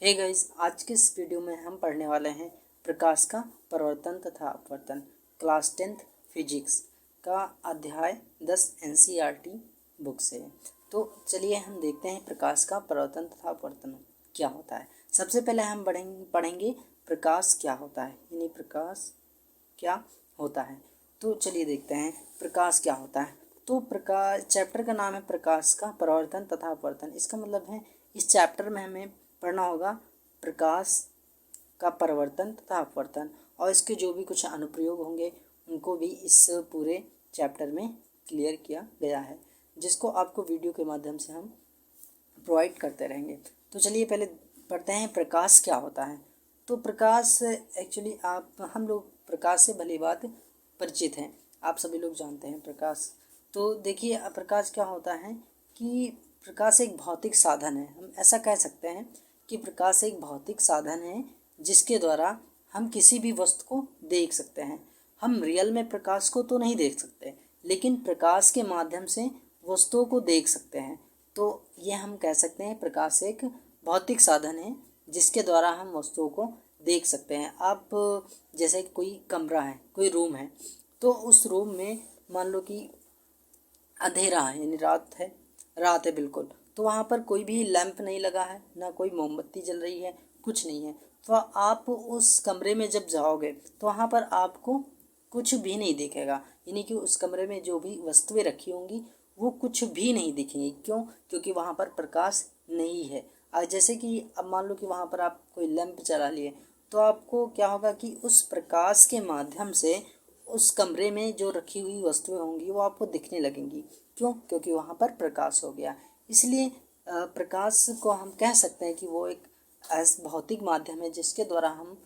Hey guys, आज के इस वीडियो में हम पढ़ने वाले हैं प्रकाश का परावर्तन तथा अपवर्तन। क्लास 10th फिजिक्स का अध्याय 10 एनसीईआरटी बुक से। तो चलिए हम देखते हैं प्रकाश का परावर्तन तथा अपवर्तन क्या होता है। सबसे पहले हम पढ़ेंगे प्रकाश क्या होता है, यानी प्रकाश क्या होता है। तो चलिए देखते हैं प्रकाश क्या होता है। तो प्रकाश चैप्टर का नाम है प्रकाश का परावर्तन तथा अपवर्तन। इसका मतलब है इस चैप्टर में हमें पढ़ना होगा प्रकाश का परावर्तन तथा अपवर्तन, और इसके जो भी कुछ अनुप्रयोग होंगे उनको भी इस पूरे चैप्टर में क्लियर किया गया है, जिसको आपको वीडियो के माध्यम से हम प्रोवाइड करते रहेंगे। तो चलिए पहले पढ़ते हैं प्रकाश क्या होता है। तो प्रकाश एक्चुअली हम लोग प्रकाश से भली बात परिचित हैं, आप सभी लोग जानते हैं प्रकाश। तो देखिए प्रकाश क्या होता है कि प्रकाश एक भौतिक साधन है। हम ऐसा कह सकते हैं कि प्रकाश एक भौतिक साधन है जिसके द्वारा हम किसी भी वस्तु को देख सकते हैं। हम रियल में प्रकाश को तो नहीं देख सकते, लेकिन प्रकाश के माध्यम से वस्तुओं को देख सकते हैं। तो ये हम कह सकते हैं प्रकाश एक भौतिक साधन है जिसके द्वारा हम वस्तुओं को देख सकते हैं। आप जैसे कोई कमरा है, कोई रूम है, तो उस रूम में मान लो कि अंधेरा है, यानी रात है बिल्कुल, तो वहाँ पर कोई भी लैंप नहीं लगा है, ना कोई मोमबत्ती जल रही है, कुछ नहीं है। तो आप उस कमरे में जब जाओगे तो वहाँ पर आपको कुछ भी नहीं दिखेगा, यानी कि उस कमरे में जो भी वस्तुएं रखी होंगी वो कुछ भी नहीं दिखेंगी। क्यों? क्योंकि वहाँ पर प्रकाश नहीं है। और जैसे कि अब मान लो कि वहाँ पर आप कोई लैंप चला लिए, तो आपको क्या होगा कि उस प्रकाश के माध्यम से उस कमरे में जो रखी हुई वस्तुएं होंगी वो आपको दिखने लगेंगी। क्यों? क्योंकि वहाँ पर प्रकाश हो गया। इसलिए प्रकाश को हम कह सकते हैं कि वो एक ऐसा भौतिक माध्यम है जिसके द्वारा हम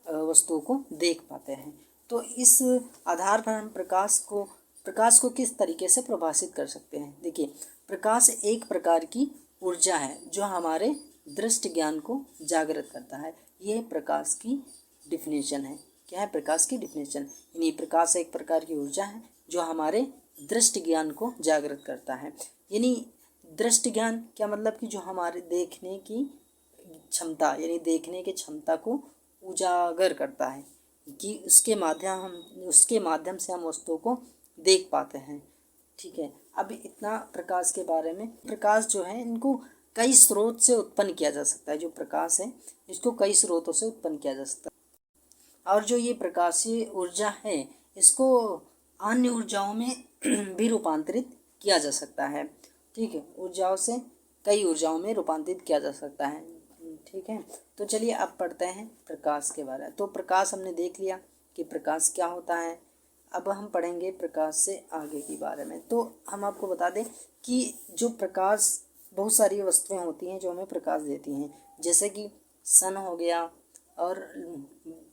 वस्तुओं को देख पाते हैं। तो इस आधार पर हम प्रकाश को किस तरीके से परिभाषित कर सकते हैं। देखिए, प्रकाश एक प्रकार की ऊर्जा है जो हमारे दृष्टि ज्ञान को जागृत करता है। ये प्रकाश की डिफिनेशन है। क्या है प्रकाश की डिफिनेशन? यानी प्रकाश एक प्रकार की ऊर्जा है जो हमारे दृष्टि ज्ञान को जागृत करता है। यानी दृष्टि ज्ञान क्या मतलब कि जो हमारे देखने की क्षमता, यानी देखने की क्षमता को उजागर करता है कि उसके माध्यम से हम वस्तुओं को देख पाते हैं। ठीक है, अब इतना प्रकाश के बारे में। प्रकाश जो है इनको कई स्रोत से उत्पन्न किया जा सकता है। जो प्रकाश है इसको कई स्रोतों से उत्पन्न किया जा सकता है, और जो ये प्रकाशीय ऊर्जा है इसको अन्य ऊर्जाओं में भी रूपांतरित किया जा सकता है। ठीक है, ऊर्जाओं से कई ऊर्जाओं में रूपांतरित किया जा सकता है। ठीक है, तो चलिए अब पढ़ते हैं प्रकाश के बारे में। तो प्रकाश हमने देख लिया कि प्रकाश क्या होता है। अब हम पढ़ेंगे प्रकाश से आगे के बारे में। तो हम आपको बता दें कि जो प्रकाश, बहुत सारी वस्तुएं होती हैं जो हमें प्रकाश देती हैं, जैसे कि सन हो गया, और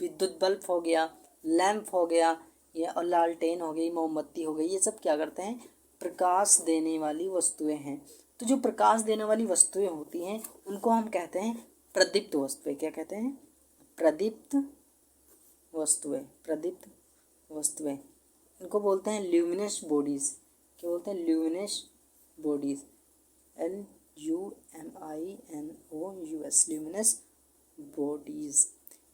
विद्युत बल्ब हो गया, लैंप हो गया, या और लालटेन हो गई, मोमबत्ती हो गई। ये सब क्या करते हैं? प्रकाश देने वाली वस्तुएं हैं। तो जो प्रकाश देने वाली वस्तुएं होती हैं उनको हम कहते हैं प्रदीप्त वस्तुएं। क्या कहते हैं? प्रदीप्त वस्तुएं। प्रदीप्त वस्तुएं इनको बोलते हैं ल्यूमिनस बॉडीज़। क्या बोलते हैं? Luminous bodies. LUMINOUS, luminous bodies.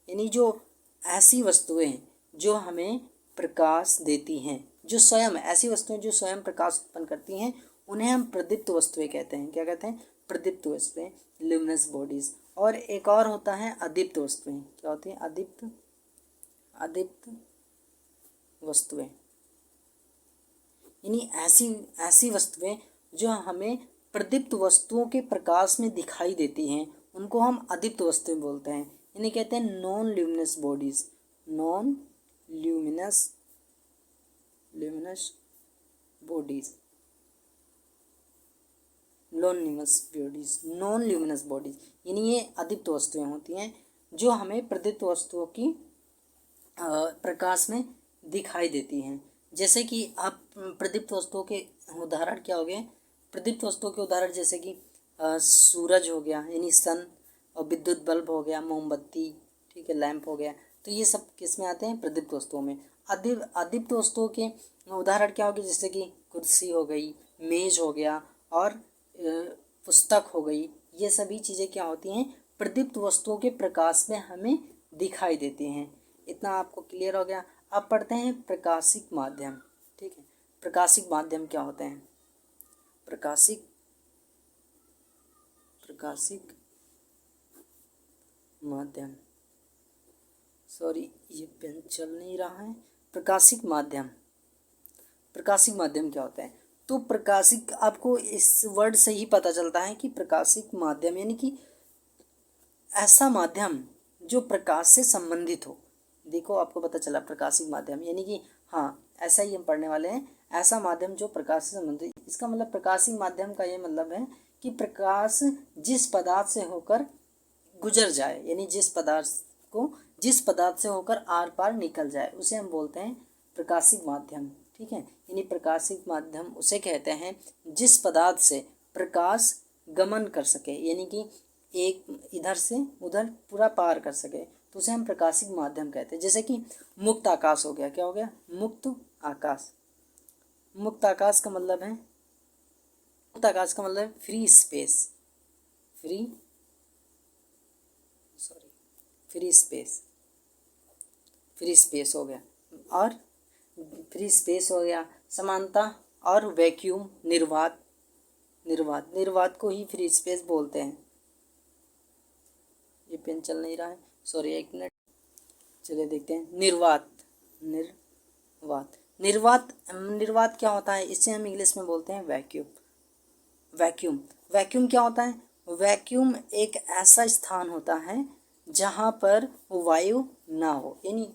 यानी जो ऐसी वस्तुएं जो हमें प्रकाश देती हैं, जो स्वयं ऐसी वस्तुएं जो स्वयं प्रकाश उत्पन्न करती हैं, उन्हें हम प्रदीप्त वस्तुएं कहते हैं। क्या कहते हैं? प्रदीप्त वस्तुएं, ल्यूमिनस बॉडीज़। और एक और होता है अदीप्त वस्तुएं। क्या होती हैं? अदीप्त वस्तुएं, यानी ऐसी वस्तुएं जो हमें प्रदीप्त वस्तुओं के प्रकाश में दिखाई देती हैं, उनको हम अदीप्त वस्तुएं बोलते हैं। इन्हें कहते हैं non luminous bodies. Non luminous bodies. Non luminous bodies, यानी ये अदीप्त वस्तुएं होती हैं जो हमें प्रदीप्त वस्तुओं की प्रकाश में दिखाई देती हैं। जैसे कि आप प्रदीप्त वस्तुओं के उदाहरण क्या हो गए? प्रदीप्त वस्तुओं के उदाहरण जैसे कि सूरज हो गया, यानी सन, और विद्युत बल्ब हो गया, मोमबत्ती, ठीक है, लैंप हो गया। तो ये सब किस में आते हैं? प्रदीप्त वस्तुओं में। अदीप्त वस्तुओं के उदाहरण क्या हो गए? जैसे कि कुर्सी हो गई, मेज हो गया, और पुस्तक हो गई। ये सभी चीज़ें क्या होती हैं? प्रदीप्त वस्तुओं के प्रकाश में हमें दिखाई देती हैं। इतना आपको क्लियर हो गया। अब पढ़ते हैं प्रकाशिक माध्यम। ठीक है, प्रकाशिक माध्यम क्या होते हैं? प्रकाशिक माध्यम, सॉरी ये पेन चल नहीं रहा है। प्रकाशिक माध्यम क्या होता है? तो प्रकाशिक, आपको इस वर्ड से ही पता चलता है कि प्रकाशिक माध्यम यानी कि ऐसा माध्यम जो प्रकाश से संबंधित हो। देखो आपको पता चला प्रकाशिक माध्यम यानी कि, हाँ ऐसा ही हम पढ़ने वाले हैं, ऐसा माध्यम जो प्रकाश से संबंधित। इसका मतलब प्रकाशिक माध्यम का ये मतलब है कि प्रकाश जिस पदार्थ से होकर गुजर जाए, यानी जिस पदार्थ से होकर आर पार निकल जाए, उसे हम बोलते हैं प्रकाशिक माध्यम। ठीक है, यानी प्रकाशिक माध्यम उसे कहते हैं जिस पदार्थ से प्रकाश गमन कर सके, यानी कि एक इधर से उधर पूरा पार कर सके, तो उसे हम प्रकाशिक माध्यम कहते हैं। जैसे कि मुक्त आकाश हो गया। क्या हो गया? मुक्त आकाश। मुक्त आकाश का मतलब है फ्री स्पेस। फ्री स्पेस हो गया। और फ्री स्पेस हो गया, समानता और वैक्यूम, निर्वात को ही फ्री स्पेस बोलते हैं। ये पेन चल नहीं रहा है, सॉरी एक मिनट। चलिए देखते हैं निर्वात क्या होता है? इसे हम इंग्लिश में बोलते हैं वैक्यूम। वैक्यूम क्या होता है? वैक्यूम एक ऐसा स्थान होता है जहाँ पर वायु ना हो, यानी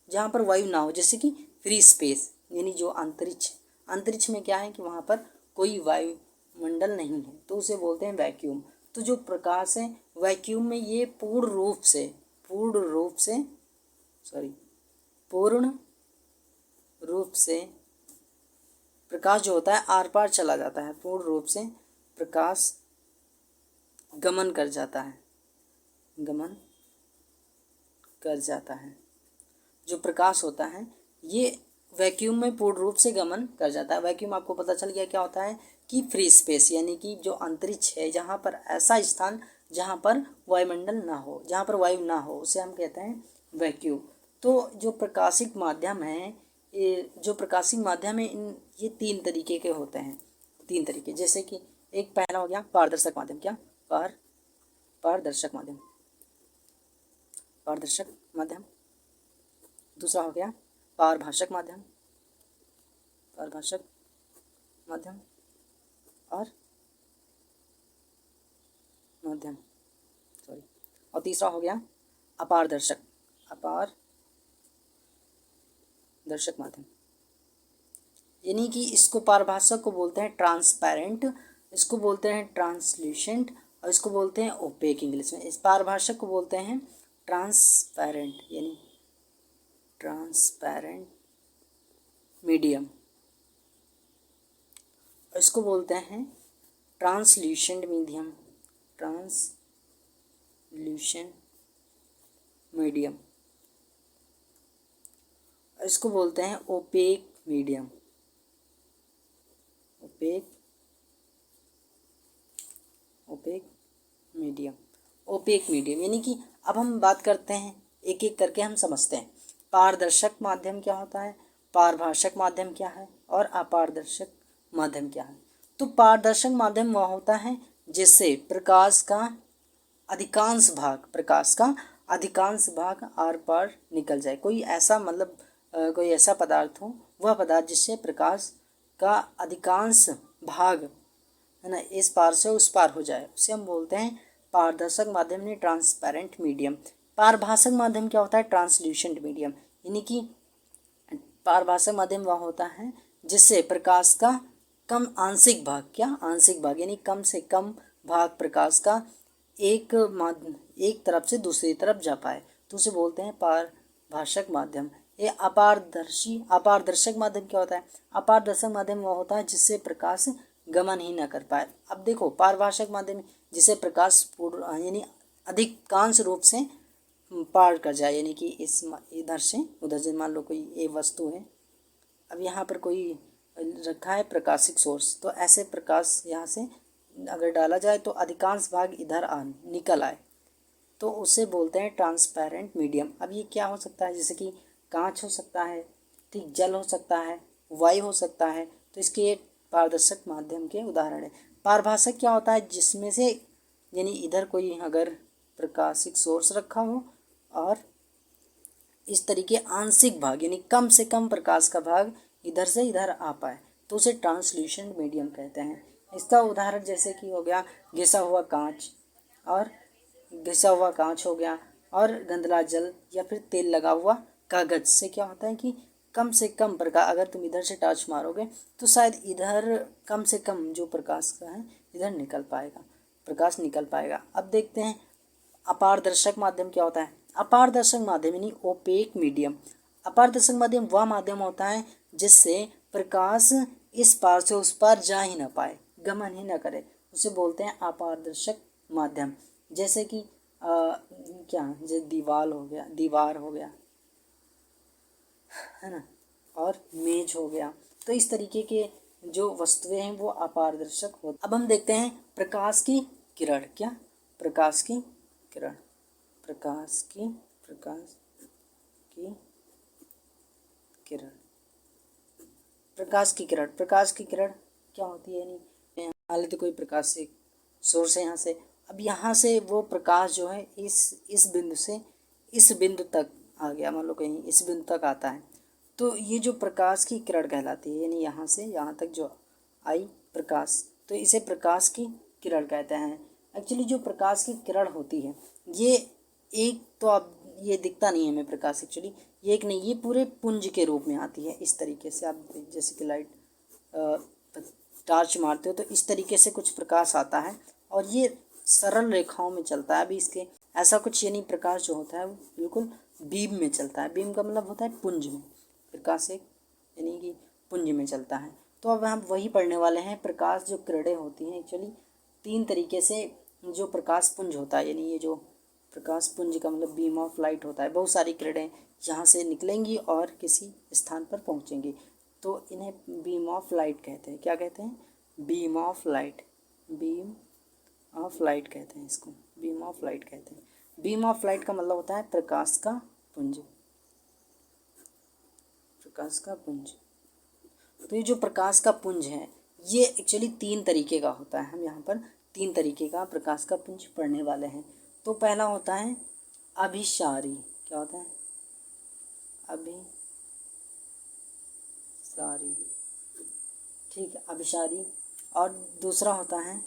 जहाँ पर वायु ना हो, जैसे कि फ्री स्पेस, यानी जो अंतरिक्ष में क्या है कि वहाँ पर कोई वायुमंडल नहीं है, तो उसे बोलते हैं वैक्यूम। तो जो प्रकाश है वैक्यूम में, ये पूर्ण रूप से प्रकाश जो होता है आर पार चला जाता है, पूर्ण रूप से प्रकाश गमन कर जाता है। जो प्रकाश होता है ये वैक्यूम में पूर्ण रूप से गमन कर जाता है। वैक्यूम आपको पता चल गया क्या होता है कि फ्री स्पेस, यानी कि जो अंतरिक्ष है, जहाँ पर ऐसा स्थान जहाँ पर वायुमंडल ना हो, जहाँ पर वायु ना हो, उसे हम कहते हैं वैक्यूम। तो जो प्रकाशिक माध्यम है, ये 3 तरीके के होते हैं। 3 तरीके, जैसे कि एक पहला हो गया पारदर्शक माध्यम। क्या? पारदर्शक माध्यम। दूसरा हो गया पारभाषक माध्यम। और तीसरा हो गया अपारदर्शक माध्यम। यानी कि इसको पारभाषक को बोलते हैं ट्रांसपेरेंट, इसको बोलते हैं ट्रांसल्यूसेंट, और इसको बोलते हैं ओपेक इंग्लिश में। इस पारभाषक को बोलते हैं ट्रांसपेरेंट, यानी ट्रांसपेरेंट मीडियम, और इसको बोलते हैं ट्रांसल्यूसेंट मीडियम, और इसको बोलते हैं ओपेक मीडियम। ओपेक मीडियम यानी कि अब हम बात करते हैं, एक एक करके हम समझते हैं। पारदर्शक माध्यम क्या होता है, पारभाषक माध्यम क्या है, और अपारदर्शक माध्यम क्या है। तो पारदर्शक माध्यम वह होता है जिससे प्रकाश का अधिकांश भाग आर पार निकल जाए। कोई ऐसा पदार्थ हो, वह पदार्थ जिससे प्रकाश का अधिकांश भाग, है ना, इस पार से उस पार हो जाए, उसे हम बोलते हैं पारदर्शक माध्यम, यानी ट्रांसपेरेंट मीडियम। पारभाषक माध्यम क्या होता है? ट्रांसल्यूसेंट मीडियम, यानी कि पारभाषक माध्यम वह होता है जिससे प्रकाश का कम आंशिक भाग, यानी कम से कम भाग प्रकाश का एक तरफ से दूसरी तरफ जा पाए, तो उसे बोलते हैं पारभाषक माध्यम। ये अपारदर्शक माध्यम क्या होता है? अपारदर्शक माध्यम वह होता है जिससे प्रकाश गमन ही न कर पाए। अब देखो, पारभाषक माध्यम जिसे प्रकाश यानी अधिकांश रूप से पार कर जाए, यानी कि इधर से उधर से, मान लो कोई ये वस्तु है, अब यहाँ पर कोई रखा है प्रकाशिक सोर्स, तो ऐसे प्रकाश यहाँ से अगर डाला जाए तो अधिकांश भाग इधर निकल आए, तो उसे बोलते हैं ट्रांसपेरेंट मीडियम। अब ये क्या हो सकता है, जैसे कि कांच हो सकता है, ठीक, जल हो सकता है, वायु हो सकता है। तो इसके ये पारदर्शक माध्यम के उदाहरण है। पारभाषक क्या होता है, जिसमें से यानी इधर कोई अगर प्रकाशिक सोर्स रखा हो और इस तरीके आंशिक भाग यानी कम से कम प्रकाश का भाग इधर से इधर आ पाए तो उसे ट्रांसल्यूशन मीडियम कहते हैं। इसका उदाहरण जैसे कि हो गया घिसा हुआ कांच, और घिसा हुआ कांच हो गया, और गंदला जल या फिर तेल लगा हुआ कागज से क्या होता है कि कम से कम प्रकाश, अगर तुम इधर से टॉर्च मारोगे तो शायद इधर कम से कम जो प्रकाश का है इधर निकल पाएगा, प्रकाश निकल पाएगा। अब देखते हैं अपारदर्शक माध्यम क्या होता है। अपारदर्शक माध्यम यानी ओपेक मीडियम। अपारदर्शक माध्यम वह माध्यम होता है जिससे प्रकाश इस पार से उस पार जा ही ना पाए, गमन ही ना करे, उसे बोलते हैं अपारदर्शक माध्यम। जैसे कि क्या, जैसे दीवार हो गया है ना, और मेज हो गया। तो इस तरीके के जो वस्तुएं हैं वो अपारदर्शक हो। अब हम देखते हैं प्रकाश की किरण। क्या, प्रकाश की किरण, प्रकाश की किरण, प्रकाश की किरण, प्रकाश की किरण क्या होती है, यानी मान लेते कोई प्रकाश से सोर्स है यहाँ से, अब यहाँ से वो प्रकाश जो है इस बिंदु से इस बिंदु तक आ गया, मान लो कहीं इस बिंदु तक आता है, तो ये जो प्रकाश की किरण कहलाती है, यानी यहाँ से यहाँ तक जो आई प्रकाश, तो इसे प्रकाश की किरण कहते हैं। एक्चुअली जो प्रकाश की किरण होती है ये एक तो अब ये दिखता नहीं है हमें प्रकाश, एक्चुअली ये एक नहीं, ये पूरे पुंज के रूप में आती है। इस तरीके से आप जैसे कि लाइट टॉर्च मारते हो तो इस तरीके से कुछ प्रकाश आता है और ये सरल रेखाओं में चलता है। अभी इसके ऐसा कुछ यानी प्रकाश जो होता है वो बिल्कुल बीम में चलता है। बीम का मतलब होता है पुंज में, प्रकाश एक यानी कि पुंज में चलता है। तो अब हम वही पढ़ने वाले हैं, प्रकाश जो किरणें होती हैं एक्चुअली तीन तरीके से जो प्रकाश पुंज होता है, यानी ये जो प्रकाश पुंज का मतलब बीम ऑफ लाइट होता है, बहुत सारी किरणें यहाँ से निकलेंगी और किसी स्थान पर पहुँचेंगी, तो इन्हें बीम ऑफ लाइट कहते हैं। क्या कहते हैं, beam of light, beam of light कहते हैं इसको, बीम ऑफ लाइट कहते हैं। बीम ऑफ लाइट का मतलब होता है प्रकाश का पुंज, प्रकाश का पुंज। तो ये जो प्रकाश का पुंज है ये एक्चुअली तीन तरीके का होता है। हम यहाँ पर तीन तरीके का प्रकाश का पुंज पढ़ने वाले हैं। तो पहला होता है अभिसारी। क्या होता है, अभिसारी, ठीक है, अभिसारी। और दूसरा होता है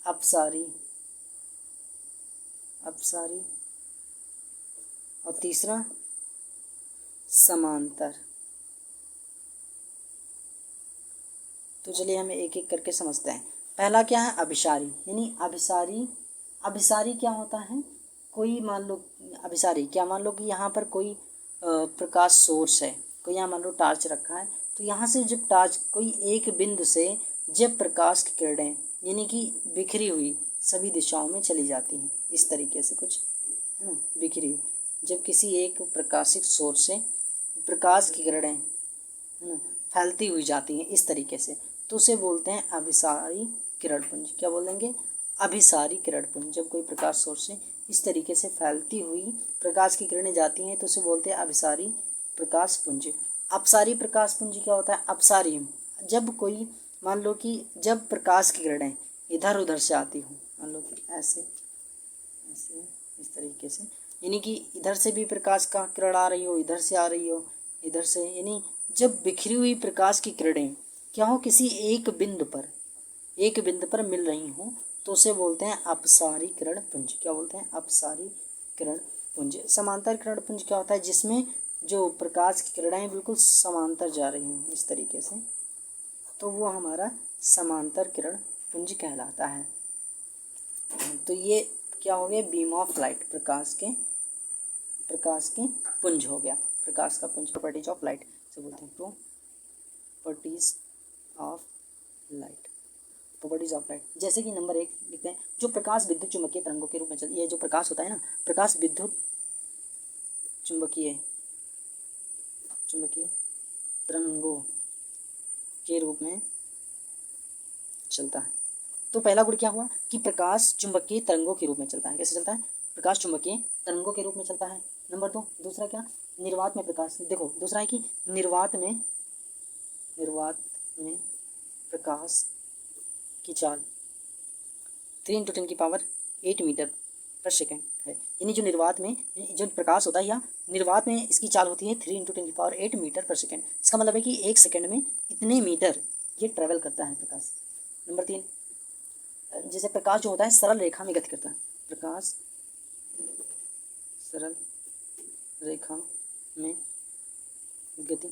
अपसारी, अपसारी। और तीसरा समांतर। तो चलिए हम एक एक करके समझते हैं। पहला क्या है, अभिसारी, यानी अभिसारी, अभिसारी क्या होता है, कोई मान लो अभिसारी क्या, मान लो कि यहाँ पर कोई प्रकाश सोर्स है, कोई यहाँ मान लो टॉर्च रखा है, तो यहाँ से जब टॉर्च कोई एक बिंदु से जब प्रकाश की किरणें यानी कि बिखरी हुई सभी दिशाओं में चली जाती हैं, इस तरीके से कुछ है ना, बिखरी हुई, जब किसी एक प्रकाशिक सोर्स से प्रकाश की किरणें है ना फैलती हुई जाती हैं इस तरीके से, तो उसे बोलते हैं अभिसारी किरण पुंज। क्या बोलेंगे, अभिसारी किरण पुंज। जब कोई प्रकाश सोर्स से इस तरीके से फैलती हुई प्रकाश की किरणें जाती हैं तो उसे बोलते हैं अभिसारी प्रकाश पुंज। अपसारी प्रकाश पुंज क्या होता है, अपसारी जब कोई मान लो कि जब प्रकाश की किरणें इधर उधर से आती हो, मान लो कि ऐसे ऐसे इस तरीके से, यानी कि इधर से भी प्रकाश का किरण आ रही हो, इधर से आ रही हो, इधर से, यानी जब बिखरी हुई प्रकाश की किरणें क्या हो किसी एक बिंदु पर मिल रही हों तो उसे बोलते हैं अपसारी किरण पुंज। क्या बोलते हैं, अपसारी किरण पुंज। समांतर किरण पुंज क्या होता है, जिसमें जो प्रकाश की किरणें बिल्कुल समांतर जा रही हों इस तरीके से, तो वो हमारा समांतर किरण पुंज कहलाता है। तो ये क्या हो गया, बीम ऑफ लाइट, प्रकाश के पुंज हो गया, प्रकाश का पुंज। प्रॉपर्टीज ऑफ लाइट से बोलते हैं, properties of light, properties of light. जैसे कि नंबर 1 लिखते हैं, जो प्रकाश विद्युत चुम्बकीय तरंगों के रूप में चलती है, जो प्रकाश होता है ना, प्रकाश विद्युत चुम्बकीय तरंगों के रूप में चलता है। तो पहला गुण क्या हुआ कि प्रकाश चुंबकीय तरंगों के रूप में चलता है। कैसे चलता है? प्रकाश चुंबकीय तरंगों के रूप में चलता है। नंबर 2, दूसरा क्या? निर्वात में प्रकाश, देखो दूसरा है कि निर्वात में प्रकाश की चाल 3 × 10⁸ मीटर पर सेकेंड है। यानी जो निर्वात में जो प्रकाश होता है या निर्वात में इसकी चाल होती है 3 × 10⁸ मीटर पर सेकेंड। इसका मतलब है कि 1 सेकेंड में इतने मीटर ये ट्रेवल करता है प्रकाश। नंबर 3, जैसे प्रकाश जो होता है सरल रेखा में गति करता है। प्रकाश सरल रेखा में गति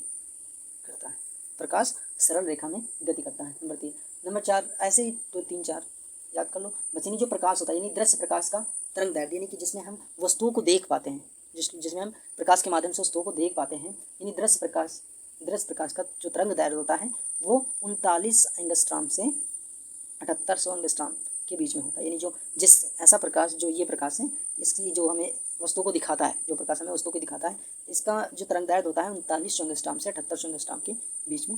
करता है। प्रकाश सरल रेखा में गति करता है। नंबर 3। नंबर 4, ऐसे ही 2 3 4 याद कर लो। बस यानी जो प्रकाश होता है यानी दृश्य प्रकाश का तरंग दैर्ध्य, यानी कि जिसमें हम वस्तुओं को देख पाते हैं, जिसमें हम प्रकाश के माध्यम से वस्तुओं को देख पाते हैं, यानी दृश्य प्रकाश का जो तरंग दैर्ध्य होता है वो 39 एंगस्ट्रॉम से 7800 एंगस्ट्रॉम के बीच में होता है। यानी जो ऐसा प्रकाश जो ये प्रकाश है, इसकी जो हमें वस्तु को दिखाता है, जो प्रकाश हमें वस्तु को दिखाता है, इसका जो तरंग दैर्ध्य होता है 3900 एंगस्ट्रॉम से 7800 एंगस्ट्रॉम के बीच में